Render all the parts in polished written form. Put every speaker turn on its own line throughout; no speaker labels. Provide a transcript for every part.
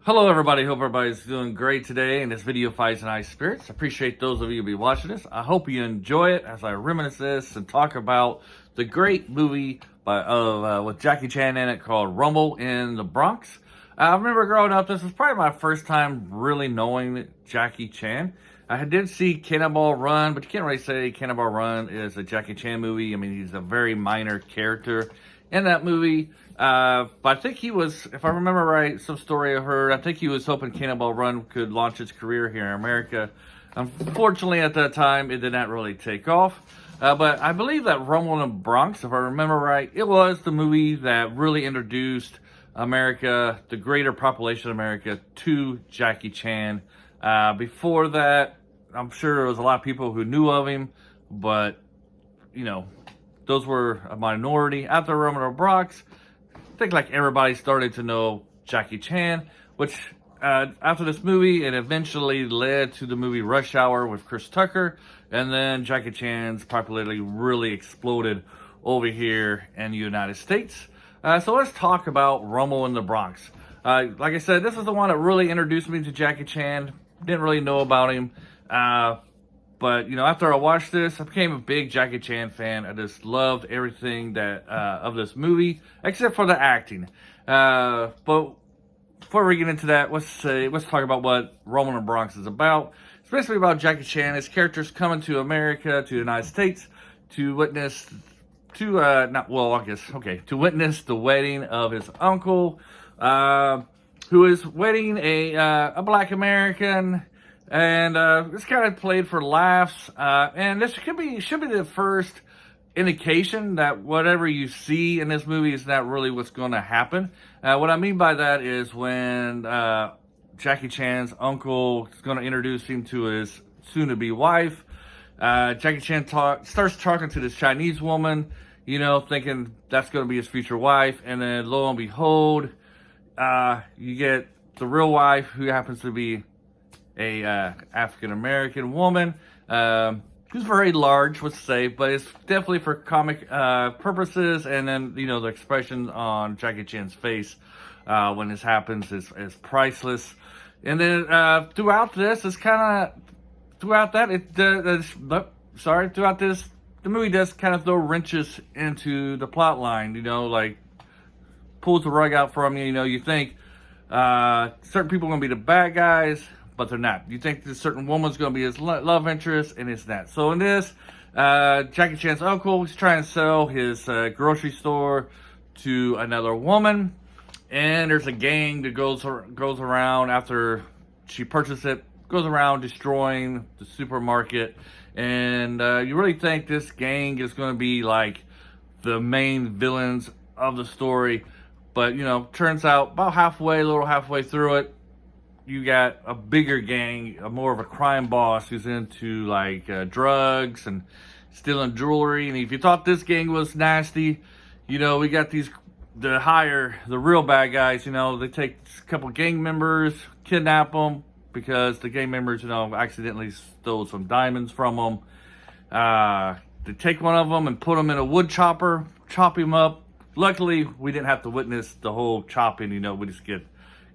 Hello everybody, hope everybody's doing great today in this video Fights and Ice Spirits. I appreciate those of you who be watching this. I hope you enjoy it as I reminisce this and talk about the great movie with Jackie Chan in it called Rumble in the Bronx. I remember growing up, this was probably my first time really knowing Jackie Chan. I did see Cannonball Run, but you can't really say Cannonball Run is a Jackie Chan movie. I mean, he's a very minor character in that movie. But I think he was, if I remember right, some story I heard, I think he was hoping Cannonball Run could launch his career here in America. Unfortunately, at that time, it did not really take off. But I believe that Rumble in the Bronx, if I remember right, it was the movie that really introduced America, the greater population of America, to Jackie Chan. Before that, I'm sure there was a lot of people who knew of him, but, you know, those were a minority. After Rumble in the Bronx, I think like everybody started to know Jackie Chan, which after this movie, it eventually led to the movie Rush Hour with Chris Tucker, and then Jackie Chan's popularity really exploded over here in the United States. So let's talk about Rumble in the Bronx. Like I said, this is the one that really introduced me to Jackie Chan. Didn't really know about him. But, you know, after I watched this, I became a big Jackie Chan fan. I just loved everything that of this movie, except for the acting. But before we get into that, let's talk about what Rumble in the Bronx is about. It's basically about Jackie Chan. His characters coming to America, to the United States, to witness, to witness the wedding of his uncle, who is wedding a black American. And it's kind of played for laughs, and this should be the first indication that whatever you see in this movie is not really what's going to happen. What I mean by that is when Jackie Chan's uncle is going to introduce him to his soon-to-be wife, Jackie Chan starts talking to this Chinese woman, you know, thinking that's going to be his future wife, and then lo and behold, you get the real wife, who happens to be a African-American woman, who's very large, let's say, but it's definitely for comic purposes. And then, you know, the expression on Jackie Chan's face when this happens is priceless. And then throughout this, the movie does kind of throw wrenches into the plot line, you know, like pulls the rug out from you. You know, you think certain people are going to be the bad guys, but they're not. You think this certain woman's going to be his love interest, and it's not. So in this, Jackie Chan's uncle is trying to sell his grocery store to another woman, and there's a gang that goes around after she purchased it, goes around destroying the supermarket, and you really think this gang is going to be like the main villains of the story, but you know, turns out about a little halfway through it, you got a bigger gang, more of a crime boss who's into like drugs and stealing jewelry. And if you thought this gang was nasty, you know, we got the real bad guys. You know, they take a couple gang members, kidnap them because the gang members, you know, accidentally stole some diamonds from them. They take one of them and put him in a wood chopper, chop him up. Luckily, we didn't have to witness the whole chopping. You know, we just get,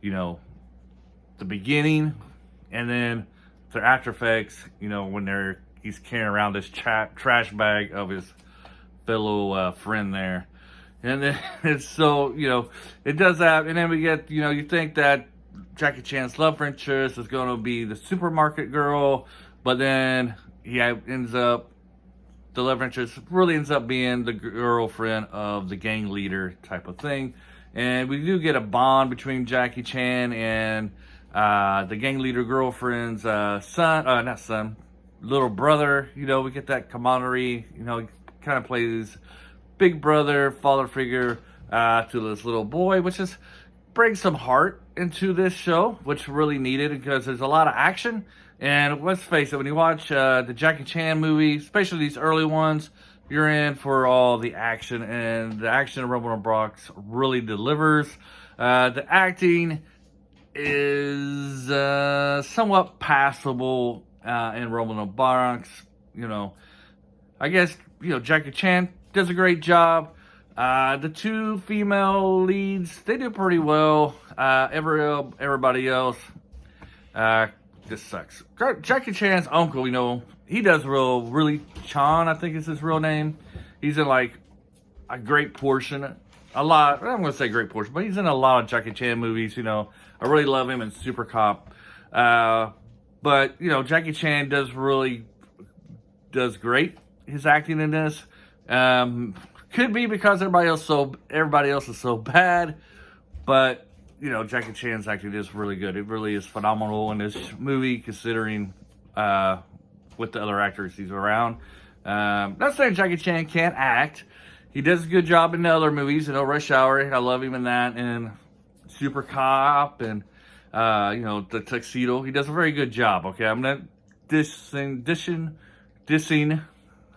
you know, the beginning, and then the after effects, you know, when he's carrying around this trash bag of his fellow friend there. And then it's so, you know, it does that, and then we get, you know, you think that Jackie Chan's love interest is going to be the supermarket girl, but then the love interest really ends up being the girlfriend of the gang leader type of thing. And we do get a bond between Jackie Chan and the gang leader girlfriend's little brother. You know, we get that camaraderie. You know, he kind of plays big brother, father figure to this little boy, which brings some heart into this show, which really needed because there's a lot of action. And let's face it, when you watch the Jackie Chan movies, especially these early ones, you're in for all the action, and the action of Rumble in the Bronx really delivers. The acting is somewhat passable in Rumble in the Bronx. You know, I guess, you know, Jackie Chan does a great job. The two female leads, they do pretty well. Everybody else just sucks. Jackie Chan's uncle, he does really Chan, I think is his real name. He's in like a great portion, a lot. I'm gonna say great portion, but he's in a lot of Jackie Chan movies. I really love him in Super Cop. But Jackie Chan does great. His acting in this. Could be because everybody else is so bad, but Jackie Chan's acting is really good. It really is phenomenal in this movie, considering with the other actors he's around. Not saying Jackie Chan can't act. He does a good job in the other movies. Rush Hour, I love him in that, and Super Cop, and the Tuxedo. He does a very good job. Okay, I'm not dissing.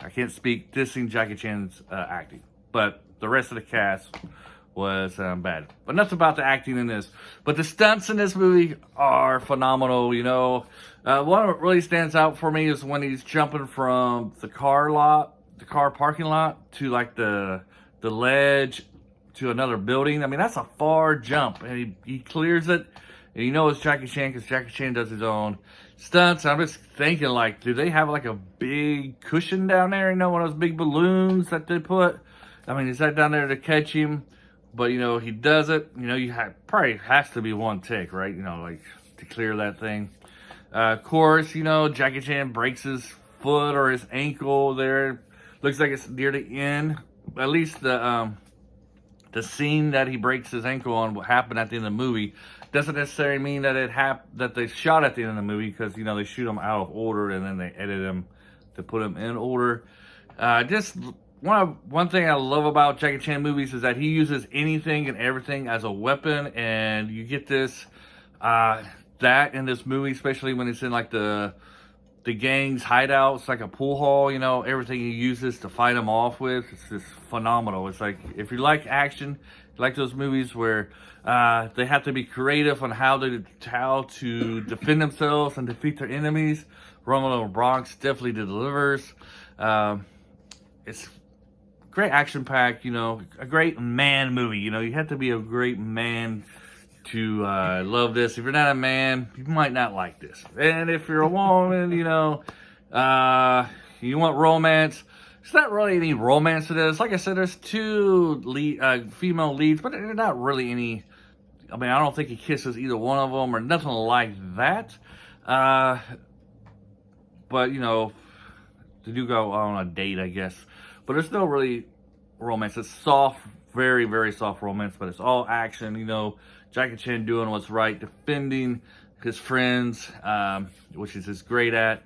I can't speak, dissing Jackie Chan's acting, but the rest of the cast was bad. But enough about the acting in this. But the stunts in this movie are phenomenal. One that really stands out for me is when he's jumping from the car parking lot, to like the ledge to another building. I mean, that's a far jump, and he clears it. And it's Jackie Chan, because Jackie Chan does his own stunts. I'm just thinking, like, do they have like a big cushion down there? One of those big balloons that they put. I mean, is that down there to catch him? But he does it. Probably has to be one take, right? Like to clear that thing. Of course, Jackie Chan breaks his foot or his ankle there. Looks like it's near the end. At least the scene that he breaks his ankle on, what happened at the end of the movie, doesn't necessarily mean that that they shot at the end of the movie, because they shoot them out of order and then they edit them to put them in order. Just one thing I love about Jackie Chan movies is that he uses anything and everything as a weapon, and you get this that in this movie, especially when it's in like the gang's hideouts, like a pool hall. Everything he uses to fight them off with, it's just phenomenal. It's like, if you like action, you like those movies where they have to be creative on how to defend themselves and defeat their enemies, Rumble in the Bronx definitely delivers. It's great action pack, a great man movie. You have to be a great man to love this. If you're not a man, you might not like this. And if you're a woman, you want romance, it's not really any romance to this. Like I said, there's two female leads, but they're not really any. I mean, I don't think he kisses either one of them or nothing like that. But they do go on a date, I guess. But there's no really romance. It's soft, very, very soft romance, but it's all action. Jackie Chan doing what's right, defending his friends, which is just great at.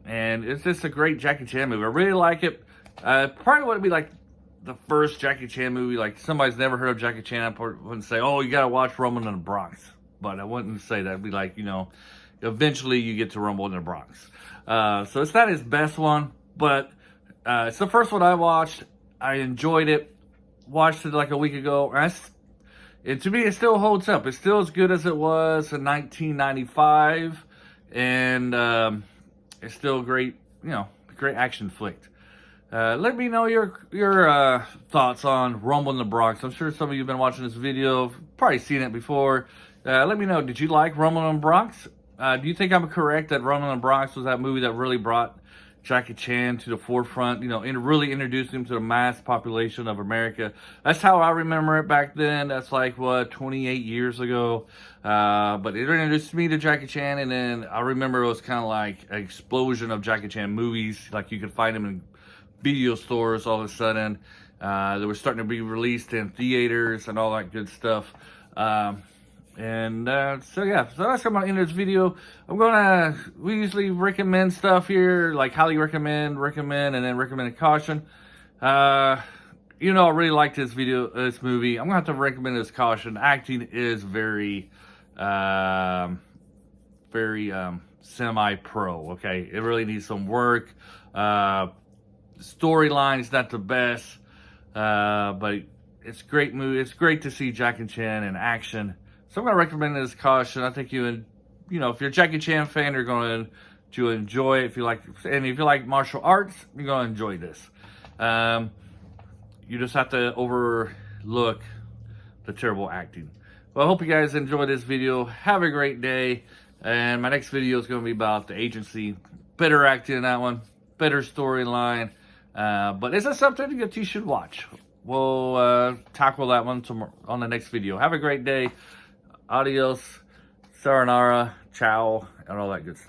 And it's just a great Jackie Chan movie. I really like it. Probably wouldn't be like the first Jackie Chan movie. Like, somebody's never heard of Jackie Chan, I wouldn't say, oh, you got to watch Rumble in the Bronx. But I wouldn't say that. It'd be like, eventually you get to Rumble in the Bronx. So it's not his best one, but it's the first one I watched. I enjoyed it. Watched it like a week ago. And to me, it still holds up. It's still as good as it was in 1995. And it's still a great, great action flick. Let me know your thoughts on Rumble in the Bronx. I'm sure some of you have been watching this video, probably seen it before. Let me know, did you like Rumble in the Bronx? Do you think I'm correct that Rumble in the Bronx was that movie that really brought Jackie Chan to the forefront, and really introduced him to the mass population of America? That's how I remember it back then. That's like, 28 years ago. But it introduced me to Jackie Chan, and then I remember it was kind of like an explosion of Jackie Chan movies. Like, you could find them in video stores all of a sudden. They were starting to be released in theaters and all that good stuff. So that's how I'm gonna end this video. We usually recommend stuff here, like highly recommend, and then recommend a caution. I really like this movie. I'm gonna have to recommend this caution. Acting is very semi-pro, okay? It really needs some work. Storyline is not the best, but it's a great movie. It's great to see Jackie Chan in action. So I'm going to recommend this caution. I think if you're a Jackie Chan fan, you're going to enjoy it. If you like martial arts, you're going to enjoy this. You just have to overlook the terrible acting. Well, I hope you guys enjoy this video. Have a great day. And my next video is going to be about the agency. Better acting in that one. Better storyline. But is it something that you should watch? We'll tackle that one tomorrow on the next video. Have a great day. Adios. Sayonara. Ciao. And all that good stuff.